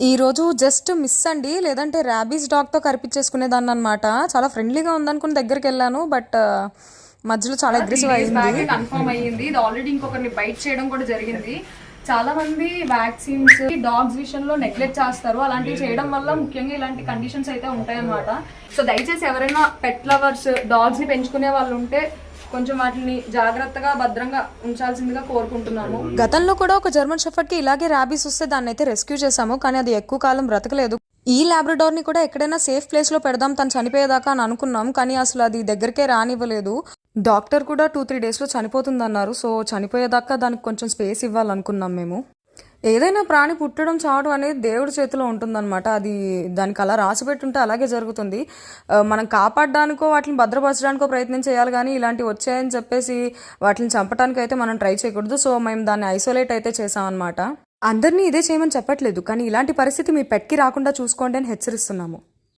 ఈరోజు just miss అండి, లేదంటే ర్యాబీస్ డాగ్తో కరిపించేసుకునేదాన్ని అనమాట. చాలా ఫ్రెండ్లీగా ఉందనుకుని దగ్గరికి వెళ్ళాను, బట్ మధ్యలో చాలా అగ్రెసివ్ అయింది. కన్ఫర్మ్ అయ్యింది. ఇది ఆల్రెడీ ఇంకొకరిని బైట్ చేయడం కూడా జరిగింది. చాలా మంది వ్యాక్సిన్స్ డాగ్స్ విషయంలో నెగ్లెక్ట్ చేస్తారు. అలాంటివి చేయడం వల్ల ముఖ్యంగా ఇలాంటి కండిషన్స్ అయితే ఉంటాయన్నమాట. సో దయచేసి ఎవరైనా పెట్ లవర్స్ డాగ్స్ ని పెంచుకునే వాళ్ళు ఉంటే కొంచెం వాటిని జాగ్రత్తగా భద్రంగా ఉంచాల్సిందిగా కోరుకుంటున్నాము. గతంలో కూడా ఒక జర్మన్ షెఫర్డ్ కి ఇలాగే ర్యాబీస్ వస్తే దాన్ని అయితే రెస్క్యూ చేసాము, కానీ అది ఎక్కువ కాలం బ్రతకలేదు. ఈ లాబ్రడార్ ని కూడా ఎక్కడైనా సేఫ్ ప్లేస్ లో పెడదాం తను చనిపోయేదాకా అని అనుకున్నాం, కానీ అసలు అది దగ్గరికే రానివ్వలేదు. డాక్టర్ కూడా 2-3 days లో చనిపోతుంది అన్నారు. సో చనిపోయేదాకా దానికి కొంచెం స్పేస్ ఇవ్వాలనుకున్నాం మేము. ఏదైనా ప్రాణి పుట్టడం చావడం అనేది దేవుడి చేతిలో ఉంటుందన్నమాట. అది దానికి అలా రాసిపెట్టుంటే అలాగే జరుగుతుంది. మనం కాపాడడానికో వాటిని భద్రపరచడానికో ప్రయత్నం చేయాలి, కానీ ఇలాంటివి వచ్చాయని చెప్పేసి వాటిని చంపడానికి అయితే మనం ట్రై చేయకూడదు. సో మేము దాన్ని ఐసోలేట్ అయితే చేసామన్నమాట. అందరినీ ఇదే చేయమని చెప్పట్లేదు, కానీ ఇలాంటి పరిస్థితి మీ పెట్కి రాకుండా చూసుకోండి అని హెచ్చరిస్తున్నాము.